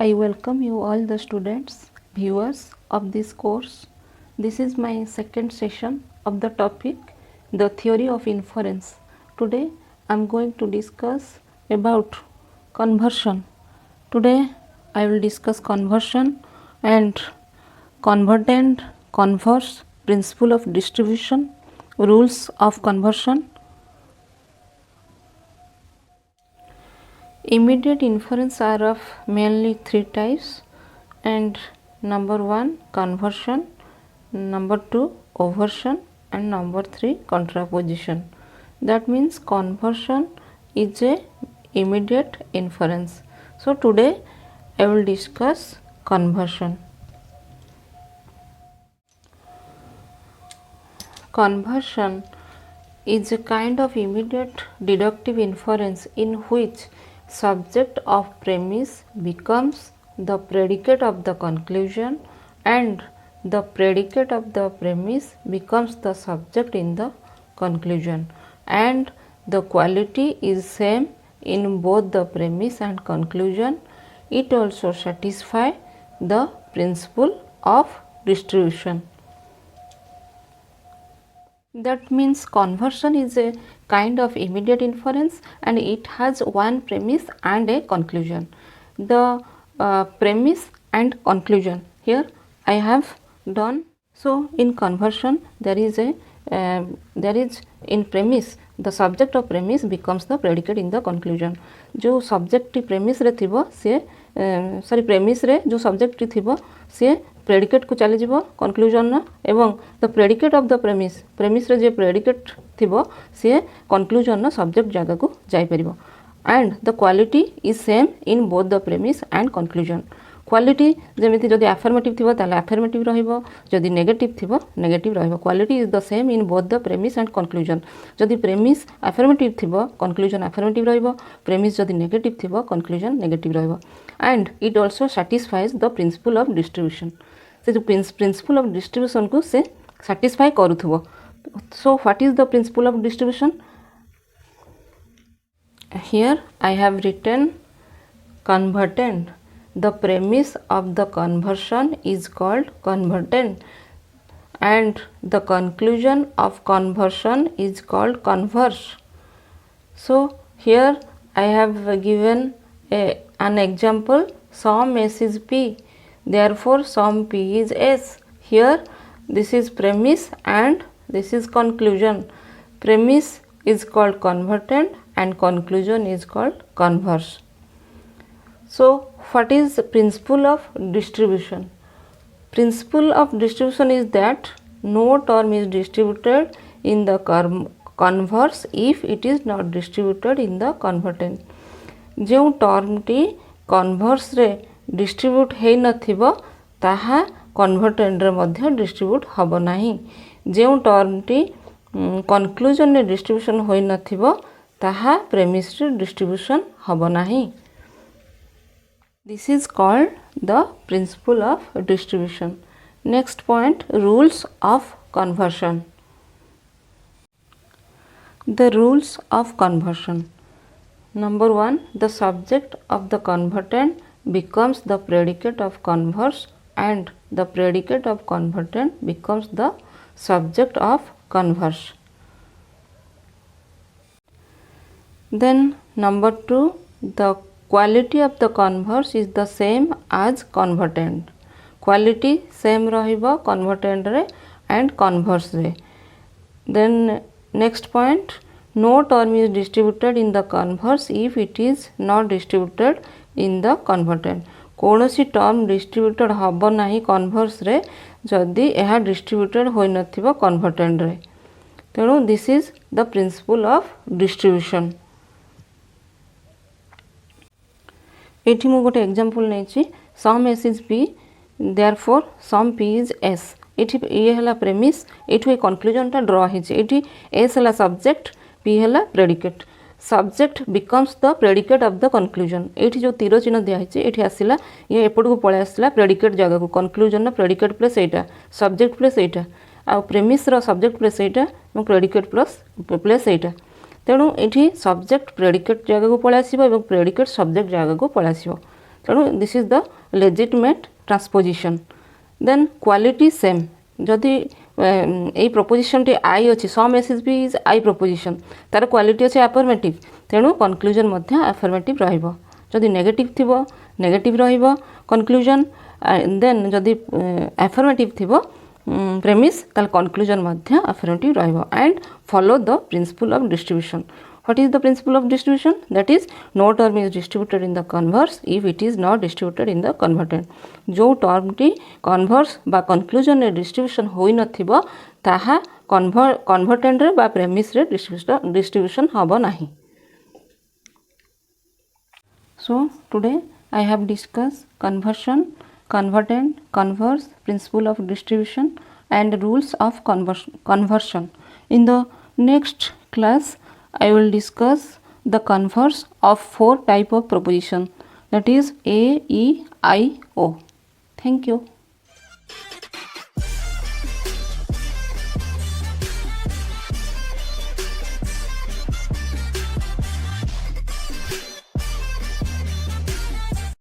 I welcome you all the students, viewers of this course. This is my second session of the topic, the theory of inference. Today I am going to discuss about conversion. Today I will discuss conversion and convertent, converse, principle of distribution, rules of conversion. Immediate inference are of mainly three types, and number 1 conversion, number 2 oversion, and number 3 contraposition. That means conversion is a immediate inference. So today I will discuss conversion. Conversion is a kind of immediate deductive inference in which subject of premise becomes the predicate of the conclusion and the predicate of the premise becomes the subject in the conclusion, and the quality is same in both the premise and conclusion. It also satisfies the principle of distribution. That means conversion is a kind of immediate inference and it has one premise and a conclusion. The premise and conclusion here I have done. So in conversion there is in premise the subject of premise becomes the predicate in the conclusion. जो subject premise रे थिबो से premise रे जो subject थिबो से predicate को चली जीवो conclusion ना एवं the predicate of the premise रे जे predicate थिबो से conclusion ना subject जगह को जाई परिबो, and the quality is same in both the premise and conclusion. Quality जमिति जदि affirmative थिबो ताले affirmative रहिबो, जदि negative थिबो negative रहिबो. Quality is the same in both the premise and conclusion. जदि premise affirmative थिबो conclusion affirmative रहिबो, premise जदि negative थिबो conclusion negative रहिबो, and it also satisfies the principle of distribution. से जो principle of distribution को से satisfy करूथबो. So what is the principle of distribution? Here I have written convertent. The premise of the conversion is called convertent and the conclusion of conversion is called converse. So here I have given an example, sum S is P, therefore sum P is S. Here this is premise and this is conclusion. Premise is called convertent and conclusion is called converse. So what is the principle of distribution? Principle of distribution is that no term is distributed in the converse if it is not distributed in the convertent. जो term T converse रे distribute है न थिबो ताहा convertent रे मध्य distribute हबो नाही. जो term टी conclusion रे distribution होई न थिबो ताहा premise रे distribution हबो नाही. This is called the principle of distribution. Next point, rules of conversion. The rules of conversion. Number 1, the subject of the convertent becomes the predicate of converse and the predicate of convertent becomes the subject of converse. Then number 2, the quality of the converse is the same as convertent. Quality same रहिबो convertent रे and converse रे. Then next point, no term is distributed in the converse if it is not distributed in the convertent. कौनसी term distributed हबो नाही converse रे जदि एहा distributed होई नथिबो convertent रे. तेणु this is the principle of distribution. एठी मु गोटे एग्जांपल नेछि, some S is P, therefore some P is S. एठी ये हला प्रेमिस, एठु ए कंक्लूजन टा ड्रा हिछि. एठी S हला सब्जेक्ट, P हला predicate. Subject becomes the predicate of the conclusion. एठी जो तीर चिन्ह दिया हिछि एठी आसिला, ये एपट को पळे आसिला प्रेडिकेट जगह को. कंक्लूजन ना predicate plus iota, subject plus iota, आ प्रेमिस रो सब्जेक्ट प्लस एटा, और प्रेडिकेट प्लस एटा. तेणु ये सब्जेक्ट प्रेडिकेट जगह को पलि आसो और प्रेडिकेट सब्जेक्ट जगह को पलि आसो. तेणु this is the legitimate transposition. Then quality same जदि यही प्रपोजिशन टी आई अच्छी सम एसएसबी इज आई प्रपोजिशन तार क्वालिटी अच्छे अफर्मेटिव तेणु कनक्लूजन मध्य अफर्मेटिव रहिबो. जदि नेगेटिव थिबो नेगेटिव रहिबो कनक्लूजन. देन जदि अफर्मेटिव थिबो प्रेमिस ताल कनक्लूजन मध्य अफर्मेटिव रहिबो. And follow the principle of distribution. What is the principle of distribution? That is, no term is distributed in the converse if it is not distributed in the convertent. जो term T converse बा conclusion रे distribution होई नथिबो ताहा convertent रे बा premise रे distribution हबो नाही. So today I have discussed conversion, convertent, converse, principle of distribution and rules of conversion. In the next class I will discuss the converse of 4 type of proposition, that is A, E, I, O. Thank you.